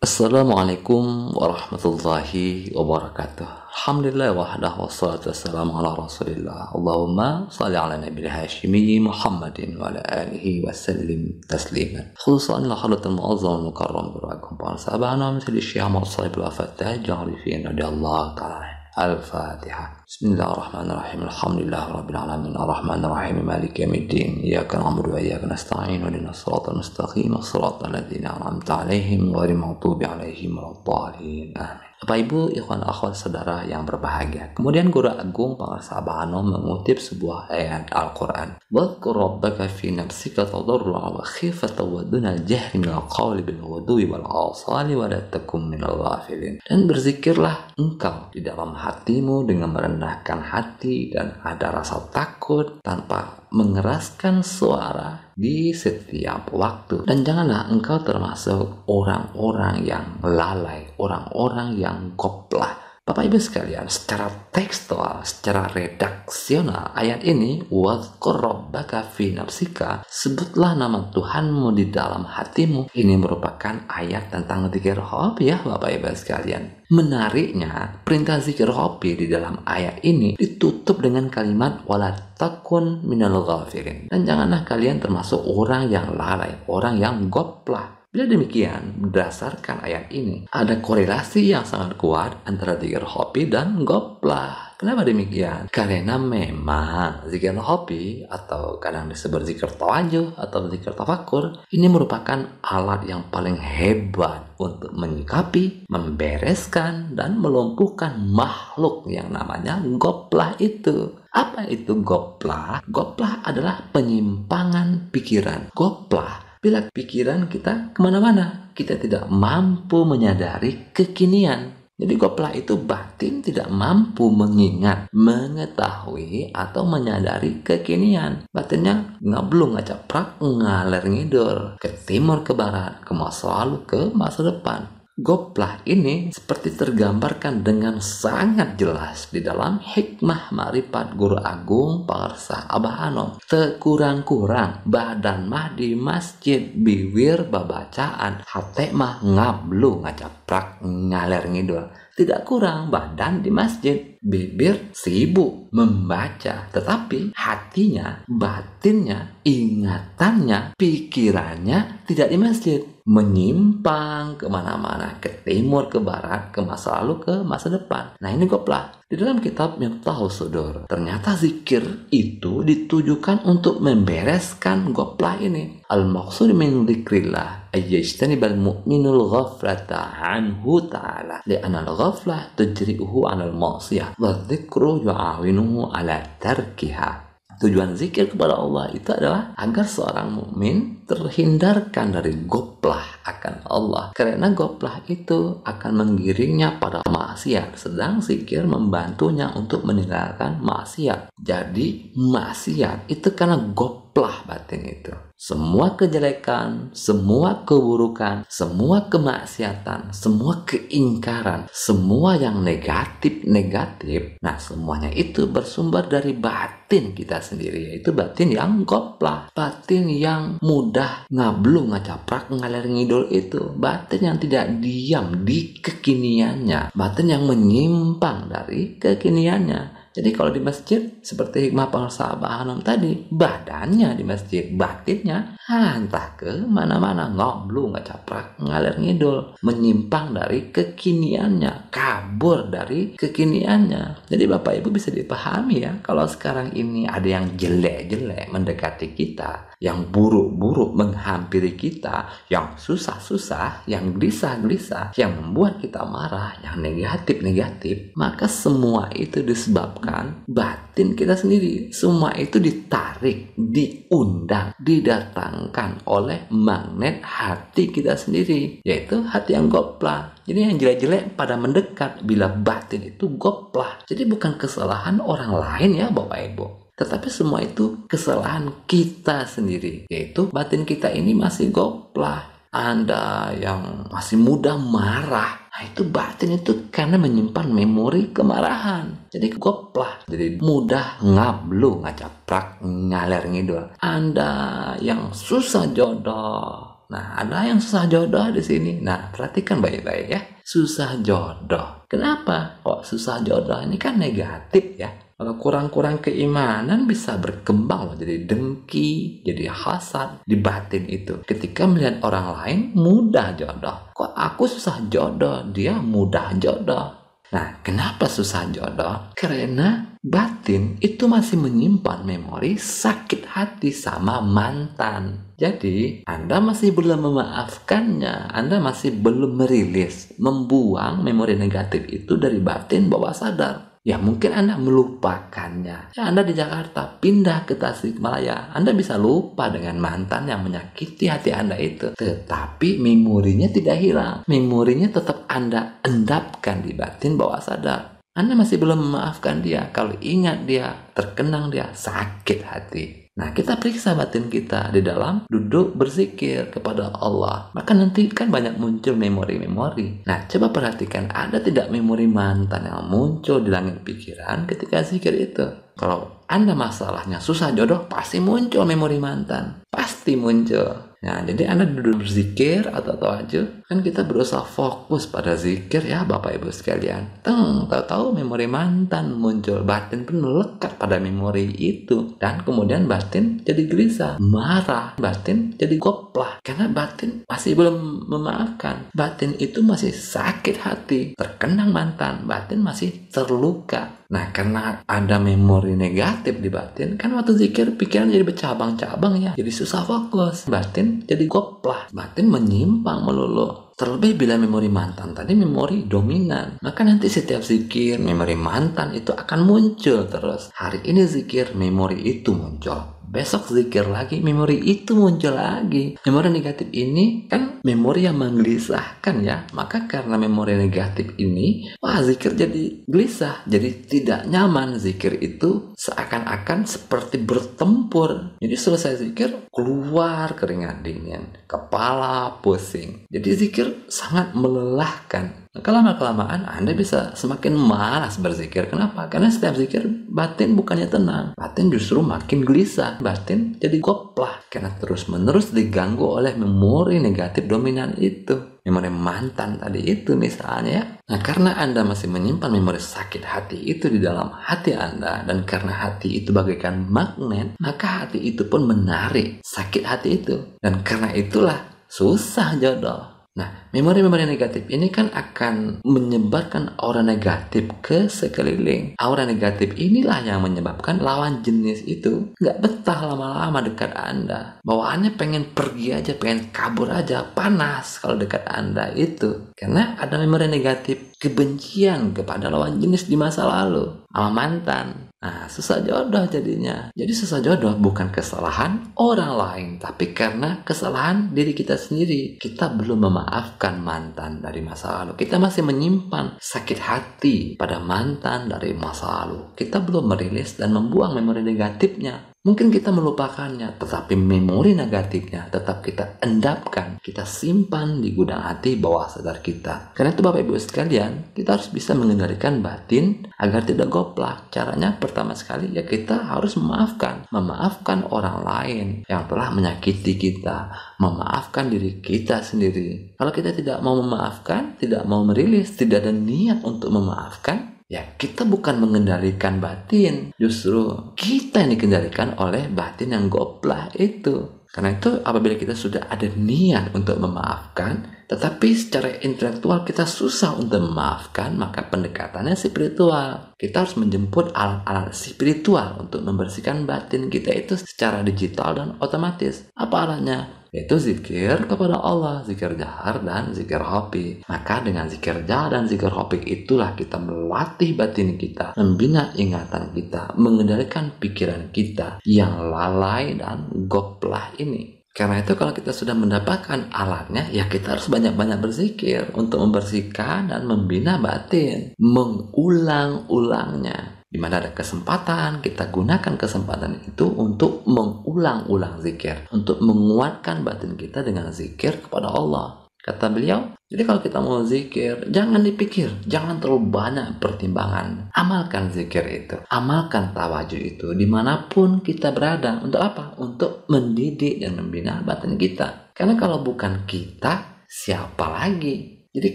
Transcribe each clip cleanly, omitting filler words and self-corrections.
Assalamualaikum warahmatullahi wabarakatuh. Alhamdulillah wahdah wassalatu wassalamu ala rasulillah. Allahumma salli ala nabil hashimi Muhammadin wa ala alihi wa sallim tasliman. Khususan la halatul mu'azzam al-mukarram berakum para sahabana misal Syekh Muhammad Shalih al-Fatah jarifin radhiyallahu ta'ala. Al-Fatihah. Bismillahirrahmanirrahim. Alhamdulillahirabbil alamin. Arrahmanirrahim. Maliki yaumiddin. Iyyaka na'budu wa iyyaka nasta'in. Ihdinas siratal mustaqim. Shiratal ladzina an'amta 'alaihim ghairil maghdubi 'alaihim waladdallin. Amin. Bapak Ibu, ikhwan akhwat saudara yang berbahagia. Kemudian Guru Agung Pangarsa Anom mengutip sebuah ayat Al-Qur'an. Wadhkur rabbaka fi nafsika tadarruan wa khifatan wa dunal jahri minal qawli bil ghudwi wal asali wa la takum minal ghafilin. Dan berzikirlah engkau di dalam hatimu dengan merendahkan hati dan ada rasa takut tanpa mengeraskan suara di setiap waktu. Dan janganlah engkau termasuk orang-orang yang lalai, orang-orang yang goplah. Bapak Ibu sekalian, secara tekstual, secara redaksional, ayat ini wadhkur rabbaka fi nafsika, sebutlah nama Tuhanmu di dalam hatimu. Ini merupakan ayat tentang zikir hobi ya Bapak Ibu sekalian. Menariknya, perintah zikir hobi di dalam ayat ini ditutup dengan kalimat wala takun minal ghafilin. Dan janganlah kalian termasuk orang yang lalai, orang yang goplah. Bila demikian, berdasarkan ayat ini, ada korelasi yang sangat kuat antara zikir hobi dan goplah. Kenapa demikian? Karena memang zikir hobi atau kadang disebut zikir tawajuh atau zikir tafakur, ini merupakan alat yang paling hebat untuk menyikapi, membereskan, dan melumpuhkan makhluk yang namanya goplah itu. Apa itu goplah? Goplah adalah penyimpangan pikiran. Goplah bila pikiran kita kemana-mana, kita tidak mampu menyadari kekinian. Jadi goplah itu batin tidak mampu mengingat, mengetahui, atau menyadari kekinian. Batinnya ngablung, ngacaprak, ngaler ngidul, ke timur, ke barat, ke masa lalu, ke masa depan. Goplah ini seperti tergambarkan dengan sangat jelas di dalam hikmah ma'rifat Guru Agung Pangarsa Abah Anom. Tekurang-kurang badan mah di masjid, bibir babacaan, hati mah ngablu ngacaprak ngaler ngidul. Tidak kurang badan di masjid, bibir sibuk membaca, tetapi hatinya, batinnya, ingatannya, pikirannya tidak di masjid. Menyimpang kemana-mana, ke timur, ke barat, ke masa lalu, ke masa depan. Nah ini goplah. Di dalam kitab Miftahus Sudur, ternyata zikir itu ditujukan untuk membereskan goplah ini. Al-maqsud min dzikrillah ayyajtanibal mu'minul ghaflata anhu ta'ala li'anna al-ghaflah tujri'uhu 'alal ma'siyah wa dzikru yu'awinuhu 'ala tarkiha. Tujuan zikir kepada Allah itu adalah agar seorang mukmin terhindarkan dari goplah akan Allah. Karena goplah itu akan menggiringnya pada maksiat, sedang zikir membantunya untuk meninggalkan maksiat. Jadi maksiat itu karena goplah batin itu. Semua kejelekan, semua keburukan, semua kemaksiatan, semua keingkaran, semua yang negatif, nah semuanya itu bersumber dari batin kita sendiri, yaitu batin yang goplah, batin yang mudah ngablu, ngacaprak, ngalir ngidul itu, batin yang tidak diam di kekiniannya, batin yang menyimpang dari kekiniannya. Jadi kalau di masjid, seperti hikmah Pangarsa Abah Anom tadi, badannya di masjid, batinnya entah ke mana-mana, ngoblu, ngacaprak, ngalir ngidul, menyimpang dari kekiniannya, kabur dari kekiniannya. Jadi Bapak Ibu bisa dipahami ya, kalau sekarang ini ada yang jelek-jelek mendekati kita, yang buruk-buruk menghampiri kita, yang susah-susah, yang gelisah-gelisah, yang membuat kita marah, yang negatif-negatif, maka semua itu disebabkan batin kita sendiri. Semua itu ditarik, diundang, didatangkan oleh magnet hati kita sendiri, yaitu hati yang goplah. Jadi yang jelek-jelek pada mendekat bila batin itu goplah. Jadi bukan kesalahan orang lain ya Bapak Ibu, tetapi semua itu kesalahan kita sendiri, yaitu batin kita ini masih goplah. Anda yang masih mudah marah, nah itu batin itu karena menyimpan memori kemarahan. Jadi goplah, jadi mudah ngablu, ngacaprak, ngaler ngidul. Anda yang susah jodoh, Nah, ada yang susah jodoh di sini. Nah, perhatikan baik-baik ya. Susah jodoh. Kenapa? Kok susah jodoh? Ini kan negatif ya. Kalau kurang-kurang keimanan bisa berkembang loh, jadi dengki, jadi hasad di batin itu. Ketika melihat orang lain mudah jodoh. Kok aku susah jodoh, dia mudah jodoh. Nah, kenapa susah jodoh? Karena batin itu masih menyimpan memori sakit hati sama mantan. Jadi, Anda masih belum memaafkannya. Anda masih belum merilis, membuang memori negatif itu dari batin bawah sadar. Ya mungkin Anda melupakannya. Ya Anda di Jakarta pindah ke Tasikmalaya, Anda bisa lupa dengan mantan yang menyakiti hati Anda itu. Tetapi memorinya tidak hilang. Memorinya tetap Anda endapkan di batin bawah sadar. Anda masih belum memaafkan dia. Kalau ingat dia, terkenang dia, sakit hati. Nah, kita periksa batin kita di dalam duduk berzikir kepada Allah. Maka nanti kan banyak muncul memori-memori. Nah, coba perhatikan, ada tidak memori mantan yang muncul di langit pikiran ketika zikir itu? Kalau Anda masalahnya susah jodoh, pasti muncul memori mantan. Pasti muncul. Nah, jadi Anda duduk berzikir atau tawajud, kan kita berusaha fokus pada zikir ya Bapak Ibu sekalian. Tahu-tahu memori mantan muncul, batin pun melekat pada memori itu. Dan kemudian batin jadi gelisah, marah, batin jadi goplah. Karena batin masih belum memaafkan. Batin itu masih sakit hati, terkenang mantan, batin masih terluka. Nah, karena ada memori negatif di batin, kan waktu zikir pikiran jadi bercabang-cabang ya. Jadi susah fokus. Batin jadi goplah. Batin menyimpang melulu. Terlebih bila memori mantan tadi memori dominan. Maka nanti setiap zikir, memori mantan itu akan muncul terus. Hari ini zikir, memori itu muncul. Besok zikir lagi, memori itu muncul lagi. Memori negatif ini kan memori yang menggelisahkan ya. Maka karena memori negatif ini, wah zikir jadi gelisah, jadi tidak nyaman. Zikir itu seakan-akan seperti bertempur. Jadi selesai zikir, keluar keringat dingin, kepala pusing. Jadi zikir sangat melelahkan. Lama-kelamaan Anda bisa semakin malas berzikir. Kenapa? Karena setiap zikir batin bukannya tenang, batin justru makin gelisah. Batin jadi goplah karena terus-menerus diganggu oleh memori negatif dominan itu. Memori mantan tadi itu misalnya. Nah, karena Anda masih menyimpan memori sakit hati itu di dalam hati Anda, dan karena hati itu bagaikan magnet, maka hati itu pun menarik sakit hati itu. Dan karena itulah susah jodoh. Nah, memori-memori negatif ini kan akan menyebarkan aura negatif ke sekeliling. Aura negatif inilah yang menyebabkan lawan jenis itu nggak betah lama-lama dekat Anda. Bawaannya pengen pergi aja, pengen kabur aja, panas kalau dekat Anda itu. Karena ada memori negatif kebencian kepada lawan jenis di masa lalu, sama mantan. Nah, susah jodoh jadinya. Jadi susah jodoh bukan kesalahan orang lain, tapi karena kesalahan diri kita sendiri. Kita belum memaafkan mantan dari masa lalu. Kita masih menyimpan sakit hati pada mantan dari masa lalu. Kita belum merilis dan membuang memori negatifnya. Mungkin kita melupakannya, tetapi memori negatifnya tetap kita endapkan, kita simpan di gudang hati bawah sadar kita. Karena itu Bapak Ibu sekalian, kita harus bisa mengendalikan batin agar tidak goplah. Caranya pertama sekali ya kita harus memaafkan orang lain yang telah menyakiti kita, memaafkan diri kita sendiri. Kalau kita tidak mau memaafkan, tidak mau merilis, tidak ada niat untuk memaafkan, ya kita bukan mengendalikan batin, justru kita yang dikendalikan oleh batin yang goplah itu. Karena itu apabila kita sudah ada niat untuk memaafkan, tetapi secara intelektual kita susah untuk memaafkan, maka pendekatannya spiritual. Kita harus menjemput alat-alat spiritual untuk membersihkan batin kita itu secara digital dan otomatis. Apa alatnya? Yaitu zikir kepada Allah, zikir jahar dan zikir hobi. Maka dengan zikir jahar dan zikir hobi itulah kita melatih batin kita, membina ingatan kita, mengendalikan pikiran kita yang lalai dan goplah ini. Karena itu kalau kita sudah mendapatkan alatnya, ya kita harus banyak-banyak berzikir untuk membersihkan dan membina batin, mengulang-ulangnya. Di mana ada kesempatan, kita gunakan kesempatan itu untuk mengulang-ulang zikir, untuk menguatkan batin kita dengan zikir kepada Allah. Kata beliau, jadi kalau kita mau zikir, jangan dipikir, jangan terlalu banyak pertimbangan. Amalkan zikir itu, amalkan tawajuh itu dimanapun kita berada. Untuk apa? Untuk mendidik dan membina batin kita. Karena kalau bukan kita, siapa lagi? Jadi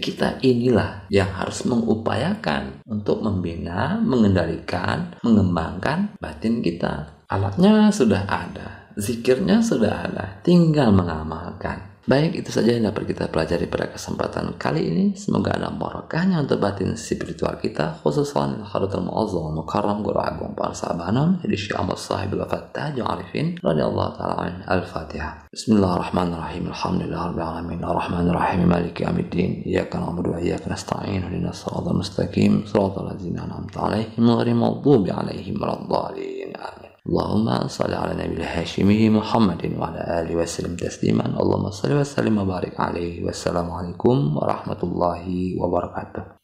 kita inilah yang harus mengupayakan untuk membina, mengendalikan, mengembangkan batin kita. Alatnya sudah ada, zikirnya sudah ada, tinggal mengamalkan. Baik, itu saja yang dapat kita pelajari pada kesempatan kali ini. Semoga ada barakahnya untuk batin spiritual kita, khususnya Hadratul Mu'azzam Mukarram Guru Agung Pak Sabanon jadi Syekh Ahmad Sahibul Fattah Arifin radhiyallahu ta'ala. Al-Fatihah. Bismillahirrahmanirrahim. Alhamdulillahirabbil alamin. Arrahmanirrahim. Maliki yaumiddin. Iyyaka na'budu wa iyyaka nasta'in. Ihdinas siratal mustaqim. Shiratal ladzina an'amta 'alaihim ghairil maghdubi 'alaihim waladdallin. Amin. Allahumma salli ala nabiyil hashimi Muhammadin wa ala alihi wa sallim tasliman. Allahumma salli wa sallim wa barik alaihi. Wassalamualaikum warahmatullahi wabarakatuh.